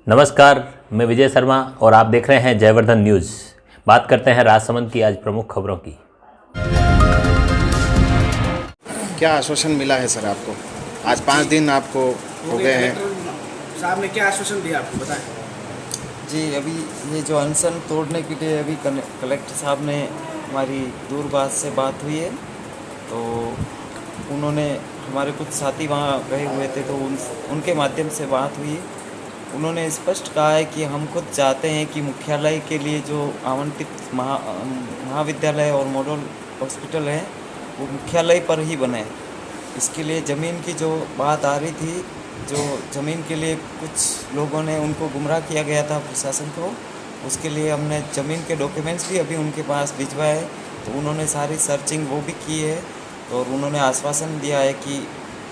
नमस्कार, मैं विजय शर्मा और आप देख रहे हैं जयवर्धन न्यूज़। बात करते हैं राजसमंद की आज प्रमुख खबरों की। क्या आश्वासन मिला है सर आपको? आज 5 दिन आपको हो गए हैं। साहब ने क्या आश्वासन दिया आपको बताएं? जी, अभी ये जो अनशन तोड़ने के लिए अभी कलेक्टर साहब ने हमारी दूरभाष से बात हुई है, तो उन्होंने हमारे कुछ साथी वहाँ गए हुए थे, तो उनके माध्यम से बात हुई। उन्होंने स्पष्ट कहा है कि हम खुद चाहते हैं कि मुख्यालय के लिए जो आवंटित महाविद्यालय और मॉडल हॉस्पिटल है वो मुख्यालय पर ही बने। इसके लिए ज़मीन की जो बात आ रही थी, जो ज़मीन के लिए कुछ लोगों ने उनको गुमराह किया गया था प्रशासन को, उसके लिए हमने ज़मीन के डॉक्यूमेंट्स भी अभी उनके पास भिजवाए हैं, तो उन्होंने सारी सर्चिंग वो भी की है और उन्होंने आश्वासन दिया है कि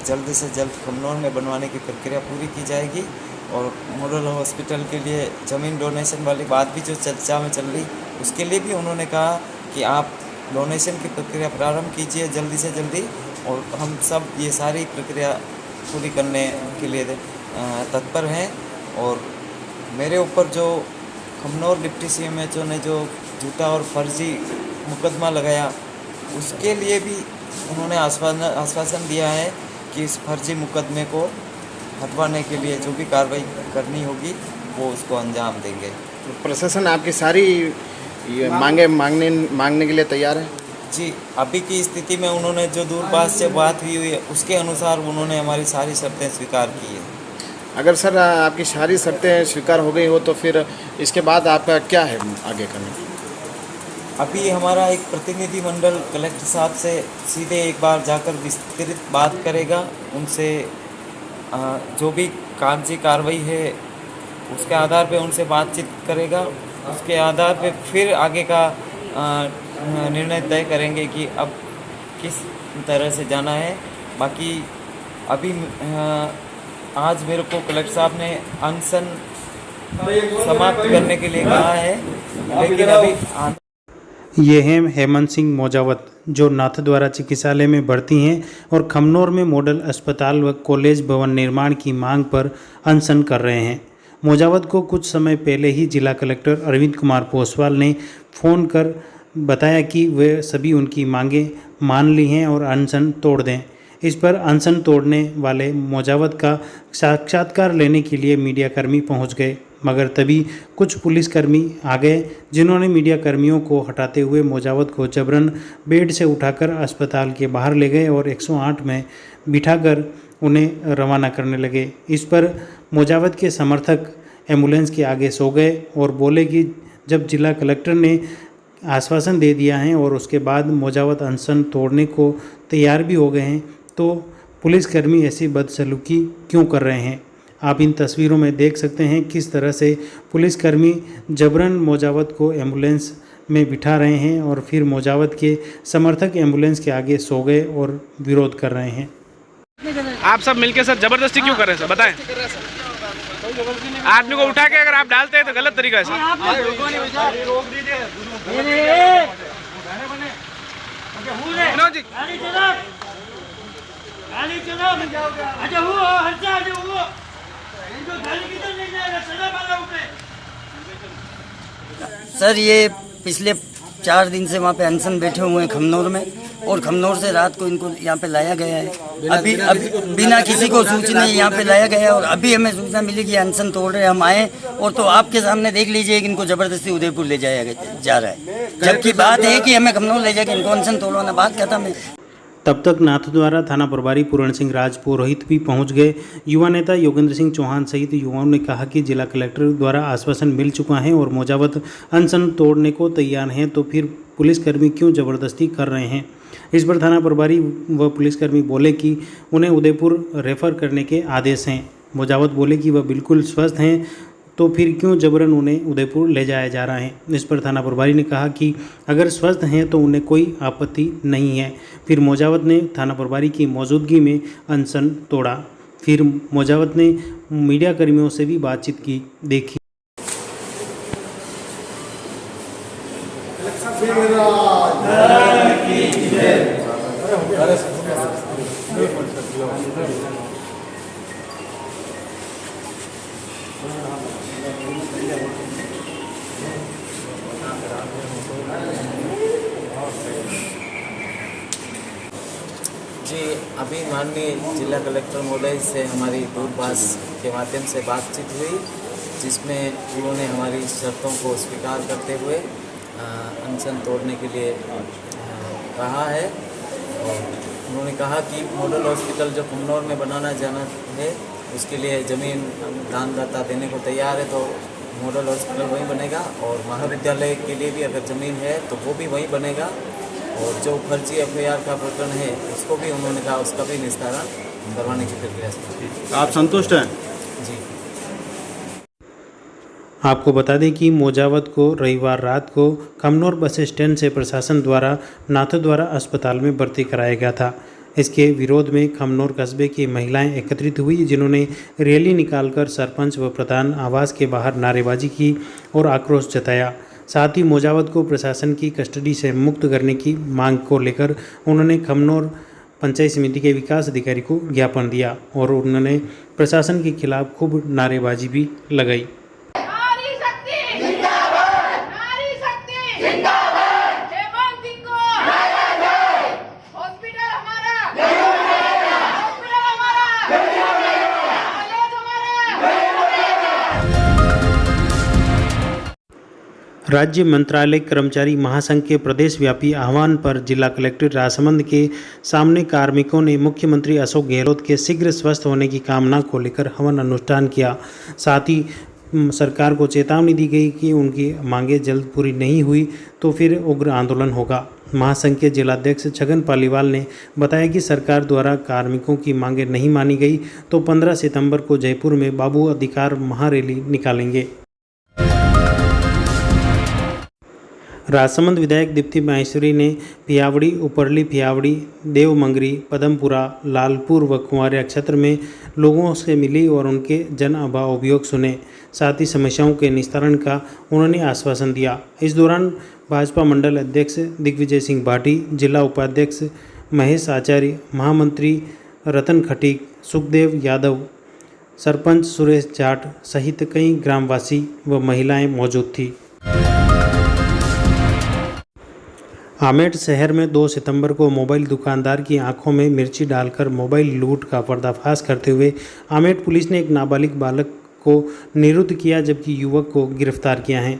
जल्द से जल्द खमनौर में बनवाने की प्रक्रिया पूरी की जाएगी। और मॉडल हॉस्पिटल के लिए ज़मीन डोनेशन वाली बात भी जो चर्चा में चल रही, उसके लिए भी उन्होंने कहा कि आप डोनेशन की प्रक्रिया प्रारंभ कीजिए जल्दी से जल्दी, और हम सब ये सारी प्रक्रिया पूरी करने के लिए तत्पर हैं। और मेरे ऊपर जो खमनौर डिप्टी CMHO ने जो झूठा और फर्जी मुकदमा लगाया, उसके लिए भी उन्होंने आश्वासन दिया है कि इस फर्जी मुकदमे को हटवाने के लिए जो भी कार्रवाई करनी होगी वो उसको अंजाम देंगे। तो प्रशासन आपकी सारी मांगने के लिए तैयार है? जी, अभी की स्थिति में उन्होंने जो दूरभाष से बात हुई है उसके अनुसार उन्होंने हमारी सारी शर्तें स्वीकार की है। अगर सर आपकी सारी शर्तें स्वीकार हो गई हो तो फिर इसके बाद आपका क्या है आगे करना? अभी हमारा एक प्रतिनिधि मंडल कलेक्टर साहब से सीधे एक बार जाकर विस्तृत बात करेगा, उनसे जो भी कागजी कार्रवाई है उसके आधार पे उनसे बातचीत करेगा। उसके आधार पे फिर आगे का निर्णय तय करेंगे कि अब किस तरह से जाना है। बाकी अभी आज मेरे को कलेक्टर साहब ने अनशन समाप्त करने के लिए कहा है, लेकिन अभी ये हैं हेमंत सिंह मोजावत, जो नाथद्वारा चिकित्सालय में भर्ती हैं और खमनौर में मॉडल अस्पताल व कॉलेज भवन निर्माण की मांग पर अनशन कर रहे हैं। मोजावत को कुछ समय पहले ही जिला कलेक्टर अरविंद कुमार पोसवाल ने फ़ोन कर बताया कि वे सभी उनकी मांगें मान ली हैं और अनशन तोड़ दें। इस पर अनशन तोड़ने वाले मोजावत का साक्षात्कार लेने के लिए मीडियाकर्मी पहुंच गए, मगर तभी कुछ पुलिसकर्मी आ गए, जिन्होंने मीडियाकर्मियों को हटाते हुए मोजावत को जबरन बेड से उठाकर अस्पताल के बाहर ले गए और 108 में बिठाकर उन्हें रवाना करने लगे। इस पर मोजावत के समर्थक एम्बुलेंस के आगे सो गए और बोले कि जब जिला कलेक्टर ने आश्वासन दे दिया है और उसके बाद मोजावत अनशन तोड़ने को तैयार भी हो गए हैं, तो पुलिसकर्मी ऐसी बदसलूकी क्यों कर रहे हैं? आप इन तस्वीरों में देख सकते हैं किस तरह से पुलिसकर्मी जबरन मोजावत को एम्बुलेंस में बिठा रहे हैं और फिर मोजावत के समर्थक एम्बुलेंस के आगे सो गए और विरोध कर रहे हैं। आप सब मिलके सर जबरदस्ती क्यों कर रहे हैं सर, बताएं? आदमी को उठा के अगर आप डालते हैं तो गलत तरीका है सर। सर, ये पिछले 4 दिन से वहाँ पे अनशन बैठे हुए हैं खमनौर में, और खमनौर से रात को इनको यहाँ पे लाया गया है। अभी बिना किसी को सूचना यहाँ पे लाया गया है, और अभी हमें सूचना मिली कि अनशन तोड़ रहे, हम आए और तो आपके सामने देख लीजिए कि इनको जबरदस्ती उदयपुर ले जाया जा रहा है, जबकि बात है कि हमें खमनौर ले जाके इनको अनशन तोड़वाना, बात खत्म है। तब तक नाथद्वारा थाना प्रभारी पूरण सिंह राजपुरोहित भी पहुंच गए। युवा नेता योगेंद्र सिंह चौहान सहित युवाओं ने कहा कि जिला कलेक्टर द्वारा आश्वासन मिल चुका है और मोजावत अनशन तोड़ने को तैयार हैं, तो फिर पुलिसकर्मी क्यों ज़बरदस्ती कर रहे हैं? इस पर थाना प्रभारी व पुलिसकर्मी बोले कि उन्हें उदयपुर रेफर करने के आदेश हैं। मोजावत बोले कि वह बिल्कुल स्वस्थ हैं, तो फिर क्यों जबरन उन्हें उदयपुर ले जाया जा रहा है? इस पर थाना प्रभारी ने कहा कि अगर स्वस्थ हैं तो उन्हें कोई आपत्ति नहीं है। फिर मोजावत ने थाना प्रभारी की मौजूदगी में अनशन तोड़ा। फिर मोजावत ने मीडिया कर्मियों से भी बातचीत की। देखिए। जी, अभी माननीय जिला कलेक्टर महोदय से हमारी दूरभाष के माध्यम से बातचीत हुई, जिसमें उन्होंने हमारी शर्तों को स्वीकार करते हुए अनशन तोड़ने के लिए कहा है। और उन्होंने कहा कि मॉडल हॉस्पिटल जो खमनौर में बनाना जाना है, उसके लिए ज़मीन दानदाता देने को तैयार है, तो मॉडल हॉस्पिटल वहीं बनेगा। और महाविद्यालय के लिए भी अगर ज़मीन है तो वो भी वहीं बनेगा। और जो फर्जी FIR का प्रकरण है, उसको भी उन्होंने कहा उसका भी निस्तारण करवाने की प्रक्रिया से। आप संतुष्ट हैं? जी। आपको बता दें कि मोजावत को रविवार रात को खमनौर बस स्टैंड से प्रशासन द्वारा नाथद्वारा अस्पताल में भर्ती कराया गया था। इसके विरोध में खमनौर कस्बे की महिलाएं एकत्रित हुई, जिन्होंने रैली निकालकर सरपंच व प्रधान आवास के बाहर नारेबाजी की और आक्रोश जताया। साथ ही मोजावत को प्रशासन की कस्टडी से मुक्त करने की मांग को लेकर उन्होंने खमनौर पंचायत समिति के विकास अधिकारी को ज्ञापन दिया और उन्होंने प्रशासन के खिलाफ खूब नारेबाजी भी लगाई। नारी शक्ति जिंदाबाद, नारी शक्ति जिंदाबाद, हेमंत सिंह को हॉस्पिटल हमारा, हॉस्पिटल हमारा, कॉलेज हमारा। राज्य मंत्रालय कर्मचारी महासंघ के प्रदेश व्यापी आह्वान पर जिला कलेक्टर राजसमंद के सामने कार्मिकों ने मुख्यमंत्री अशोक गहलोत के शीघ्र स्वस्थ होने की कामना को लेकर हवन अनुष्ठान किया। साथ ही सरकार को चेतावनी दी गई कि उनकी मांगें जल्द पूरी नहीं हुई तो फिर उग्र आंदोलन होगा। महासंघ के जिलाध्यक्ष छगन पालीवाल ने बताया कि सरकार द्वारा कार्मिकों की मांगें नहीं मानी गई तो 15 सितंबर को जयपुर में बाबू अधिकार महारैली निकालेंगे। राजसमंद विधायक दीप्ति माहेश्वरी ने पियावड़ी, उपरली पियावड़ी, देवमंगरी, पदमपुरा, लालपुर व कुंवारिया क्षेत्र में लोगों से मिली और उनके जन अभियोग सुने। साथ ही समस्याओं के निस्तारण का उन्होंने आश्वासन दिया। इस दौरान भाजपा मंडल अध्यक्ष दिग्विजय सिंह भाटी, जिला उपाध्यक्ष महेश आचार्य, महामंत्री रतन खटीक, सुखदेव यादव, सरपंच सुरेश जाट सहित कई ग्रामवासी व महिलाएं मौजूद थी। आमेठ शहर में 2 सितंबर को मोबाइल दुकानदार की आंखों में मिर्ची डालकर मोबाइल लूट का पर्दाफाश करते हुए आमेठ पुलिस ने एक नाबालिग बालक को निरुद्ध किया, जबकि युवक को गिरफ्तार किया है।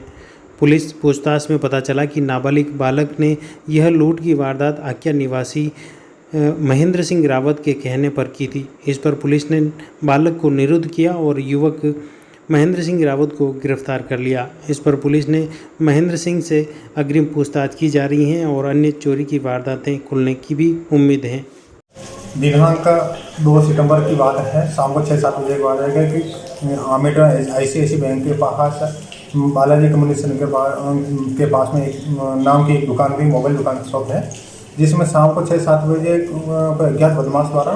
पुलिस पूछताछ में पता चला कि नाबालिग बालक ने यह लूट की वारदात आक्या निवासी महेंद्र सिंह रावत के कहने पर की थी। इस पर पुलिस ने बालक को निरुद्ध किया और युवक महेंद्र सिंह रावत को गिरफ्तार कर लिया। इस पर पुलिस ने महेंद्र सिंह से अग्रिम पूछताछ की जा रही है और अन्य चोरी की वारदातें खुलने की भी उम्मीद है। दिनांक 2 सितंबर की बात है, शाम को 6-7 बजे की बात है कि आमेठ ICICI बैंक के पास बालाजी कम्युनिकेशन के पास में एक नाम की एक दुकान भी मोबाइल दुकान शॉप है, जिसमें शाम को 6-7 बजे अज्ञात बदमाश द्वारा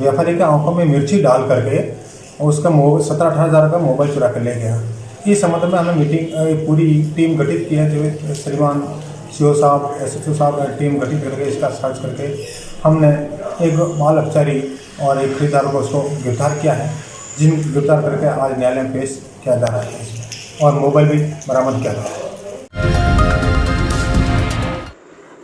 व्यापारी के आंखों में मिर्ची डाल करके उसका 17-18 हज़ार का मोबाइल चुरा कर ले गया। इस संबंध में हमने पूरी टीम गठित की है, जो श्रीमान CO साहब, SHO साहब टीम गठित करके इसका सर्च करके हमने एक बाल अपचारी और एक खरीदार को उसको गिरफ्तार किया है, जिन गिरफ्तार करके आज न्यायालय में पेश किया जा रहा है और मोबाइल भी बरामद किया गया है।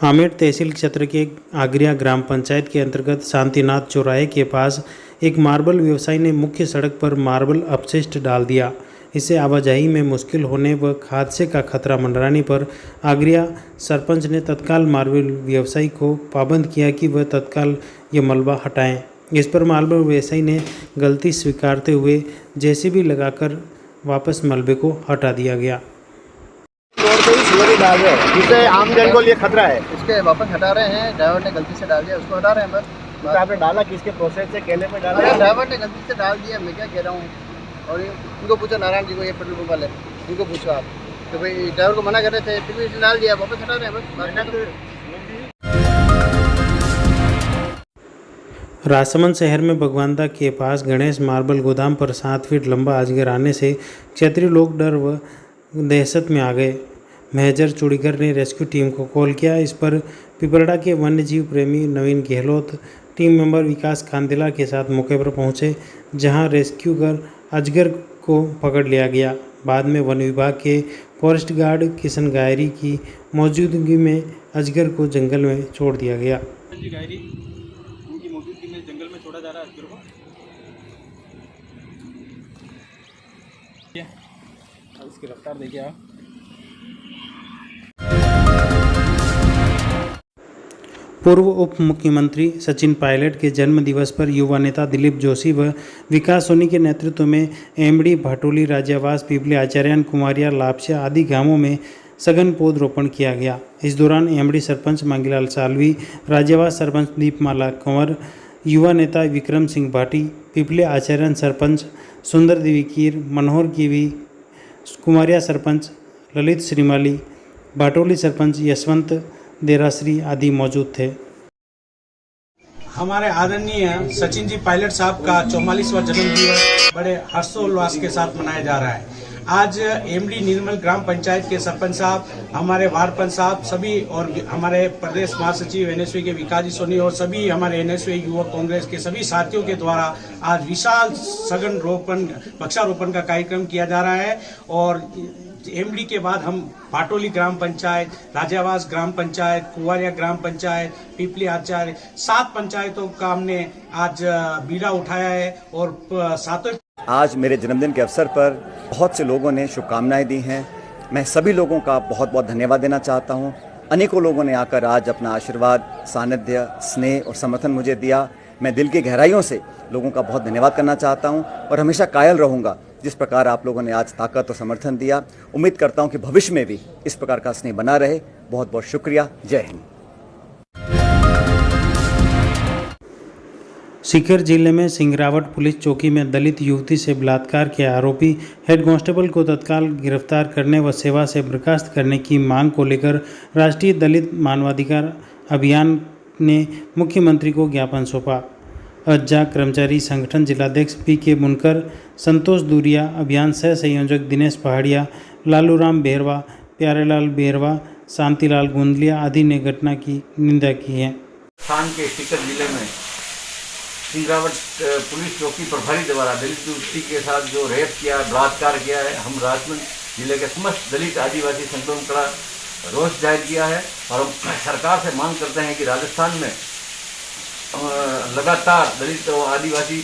आमेठ तहसील क्षेत्र के आगरिया ग्राम पंचायत के अंतर्गत शांतिनाथ चौराहे के पास एक मार्बल व्यवसायी ने मुख्य सड़क पर मार्बल अपशिष्ट डाल दिया। इससे आवाजाही में मुश्किल होने व हादसे का खतरा मंडराने पर आगरिया सरपंच ने तत्काल मार्बल व्यवसायी को पाबंद किया कि वह तत्काल ये मलबा हटाएं। इस पर मार्बल व्यवसायी ने गलती स्वीकारते हुए JCB लगाकर वापस मलबे को हटा दिया गया। डाल रहे हैं, जिससे आम जन को लिए खतरा है, उसके वापस हटा रहे हैं। ड्राइवर ने गलती से डाल दिया, उसको हटा रहे हैं बस। तो आपने डाला किसके प्रोसेस से, केले में डाला? ड्राइवर ने गलती से डाल दिया, मैं क्या कह रहा हूँ। और उनको पूछो, नारायण जी को, ये पेट्रोल पंप वाले, उनको पूछो आप, तो भाई ड्राइवर को मना कर रहे थे, फिर भी इसने डाल दिया, वापस हटा रहे हैं बस। राजसमंद शहर में भगवानदा के पास गणेश मार्बल गोदाम पर 7 फीट लंबा अजगर आने से क्षेत्रीय लोग डर व दहशत में आ गए। मेजर चूड़ीकर ने रेस्क्यू टीम को कॉल किया। इस पर पिपरडा के वन्य जीव प्रेमी नवीन गहलोत, टीम मेंबर विकास कांदिला के साथ मौके पर पहुंचे, जहां रेस्क्यू कर अजगर को पकड़ लिया गया। बाद में वन विभाग के फॉरेस्ट गार्ड किशन गायरी की मौजूदगी में अजगर को जंगल में छोड़ दिया गया। उनकी मौजूदगी में जंगल में छोड़ा जा रहा है अजगर को। अब इसकी रफ्तार देखिए आप। पूर्व उप मुख्यमंत्री सचिन पायलट के जन्म दिवस पर युवा नेता दिलीप जोशी व विकास सोनी के नेतृत्व में एमडी, भाटोली, राज्यवास, पिपली, आचार्यन, कुमारिया, लापसिया आदि गांवों में सघन पौधरोपण किया गया। इस दौरान एमडी सरपंच मांगीलाल सालवी, राज्यवास सरपंच दीपमाला कंवर, युवा नेता विक्रम सिंह भाटी, पिपली आचार्यन सरपंच सुंदर देवी कीर, मनोहर कीवी, कुमारिया सरपंच ललित श्रीमाली, भाटोली सरपंच यशवंत देराश्री आदि मौजूद थे। हमारे आदरणीय सचिन जी पायलट साहब का 44वां जन्मदिवस बड़े हर्षोल्लास के साथ मनाया जा रहा है। आज एमडी निर्मल ग्राम पंचायत के सरपंच साहब, हमारे वार्ड पंच साहब सभी और हमारे प्रदेश महासचिव एनएसवी के विकास जी सोनी और सभी हमारे एनएसवी युवक कांग्रेस के सभी साथियों के द्वारा आज विशाल सघन वृक्षारोपण का कार्यक्रम किया जा रहा है। और एमडी के बाद हम भाटोली ग्राम पंचायत, राजावास ग्राम पंचायत, कुवारिया ग्राम पंचायत, पिपली आचार्य 7 पंचायतों का हमने आज बीड़ा उठाया है। और सातों आज मेरे जन्मदिन के अवसर पर बहुत से लोगों ने शुभकामनाएं दी हैं। मैं सभी लोगों का बहुत बहुत धन्यवाद देना चाहता हूं। अनेकों लोगों ने आकर आज अपना आशीर्वाद, सानिध्य, स्नेह और समर्थन मुझे दिया। मैं दिल की गहराइयों से लोगों का बहुत धन्यवाद करना चाहता हूं और हमेशा कायल रहूंगा जिस प्रकार आप लोगों ने आज ताकत और समर्थन दिया। उम्मीद करता हूं कि भविष्य में भी इस प्रकार का स्नेह बना रहे। बहुत बहुत शुक्रिया। जय हिंद। सीकर जिले में सिंगरावट पुलिस चौकी में दलित युवती से बलात्कार के आरोपी हेड कांस्टेबल को तत्काल गिरफ्तार करने व सेवा से बर्खास्त करने की मांग को लेकर राष्ट्रीय दलित मानवाधिकार अभियान ने मुख्यमंत्री को ज्ञापन सौंपा। अज्जा कर्मचारी संगठन जिलाध्यक्ष पी.के. बुनकर, संतोष दूरिया, अभियान सह संयोजक दिनेश पहाड़िया, लालूराम बेहरवा, प्यारेलाल बेहरवा, शांतिलाल गोंदलिया आदि ने घटना की निंदा की है। स्थान के सीकर जिले में सिंगरावट पुलिस चौकी प्रभारी द्वारा दलित युवती के साथ जो रेप किया, बलात्कार किया है, हम राजमंद जिले के समस्त दलित आदिवासी संगठनों का रोष जाहिर किया है। और हम सरकार से मांग करते हैं कि राजस्थान में लगातार दलित और आदिवासी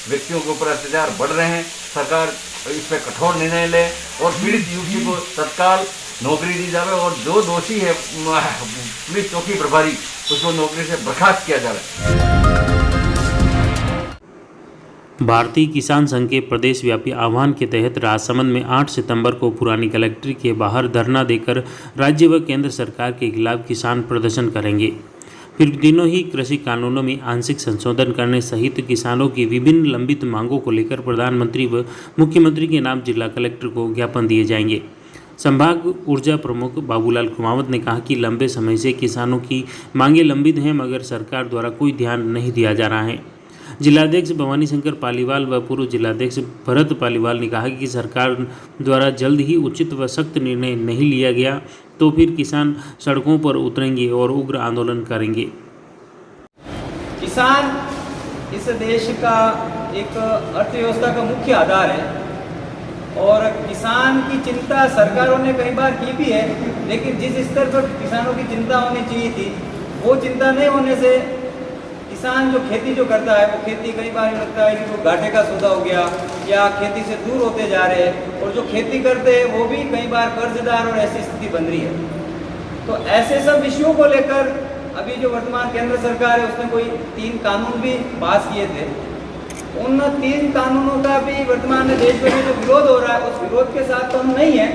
व्यक्तियों के ऊपर अत्याचार बढ़ रहे हैं। सरकार इस पर कठोर निर्णय ले और पीड़ित युवती को तत्काल नौकरी दी जाए और जो दोषी है पुलिस चौकी प्रभारी उसको नौकरी से बर्खास्त किया जाए। भारतीय किसान संघ के प्रदेश व्यापी आह्वान के तहत राजसमंद में 8 सितंबर को पुरानी कलेक्ट्री के बाहर धरना देकर राज्य व केंद्र सरकार के खिलाफ किसान प्रदर्शन करेंगे। फिर दिनों ही कृषि कानूनों में आंशिक संशोधन करने सहित किसानों की विभिन्न लंबित मांगों को लेकर प्रधानमंत्री व मुख्यमंत्री के नाम जिला कलेक्टर को ज्ञापन दिए जाएंगे। संभाग ऊर्जा प्रमुख बाबूलाल कुमावत ने कहा कि लंबे समय से किसानों की मांगें लंबित हैं मगर सरकार द्वारा कोई ध्यान नहीं दिया जा रहा है। जिलाध्यक्ष भवानी शंकर पालीवाल व पूर्व जिलाध्यक्ष भरत पालीवाल ने कहा कि सरकार द्वारा जल्द ही उचित व सख्त निर्णय नहीं लिया गया तो फिर किसान सड़कों पर उतरेंगे और उग्र आंदोलन करेंगे। किसान इस देश का एक अर्थव्यवस्था का मुख्य आधार है और किसान की चिंता सरकारों ने कई बार की भी है, लेकिन जिस स्तर पर किसानों की चिंता होनी चाहिए थी वो चिंता नहीं होने से किसान जो खेती जो करता है वो खेती कई बार लगता है कि वो घाटे का सौदा हो गया या खेती से दूर होते जा रहे हैं और जो खेती करते हैं वो भी कई बार कर्जदार और ऐसी स्थिति बन रही है। तो ऐसे सब विषयों को लेकर अभी जो वर्तमान केंद्र सरकार है उसने कोई 3 कानून भी पास किए थे। उन 3 कानूनों का भी वर्तमान में देश भर में जो विरोध हो रहा है उस विरोध के साथ तो हम नहीं हैं,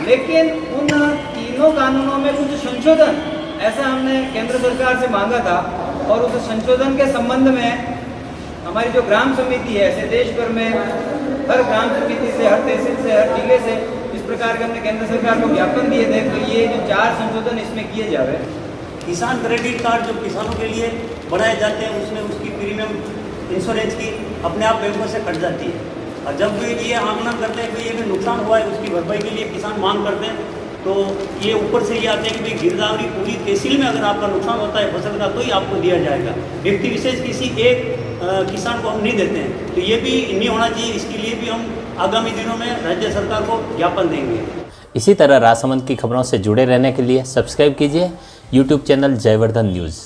लेकिन उन तीनों कानूनों में कुछ संशोधन ऐसा हमने केंद्र सरकार से मांगा था और उस संशोधन के संबंध में हमारी जो ग्राम समिति है ऐसे देश भर में हर ग्राम समिति से, हर तहसील से, हर जिले से इस प्रकार के हमने केंद्र सरकार को ज्ञापन दिए थे। तो ये जो 4 संशोधन इसमें किए जावे। किसान क्रेडिट कार्ड जो किसानों के लिए बनाए जाते हैं उसमें उसकी प्रीमियम इंश्योरेंस की अपने आप बैंकों से कट जाती है और जब भी ये आंकलन करते हैं कि ये भी नुकसान हुआ है उसकी भरपाई के लिए किसान मांग करते हैं तो ये ऊपर से ये आते हैं कि भाई गिरदावरी पूरी तहसील में अगर आपका नुकसान होता है फसल का तो ही आपको दिया जाएगा, व्यक्ति विशेष किसी एक किसान को हम नहीं देते हैं। तो ये भी नहीं होना चाहिए, इसके लिए भी हम आगामी दिनों में राज्य सरकार को ज्ञापन देंगे। इसी तरह राजसमंद की खबरों से जुड़े रहने के लिए सब्सक्राइब कीजिए YouTube चैनल जयवर्धन न्यूज़।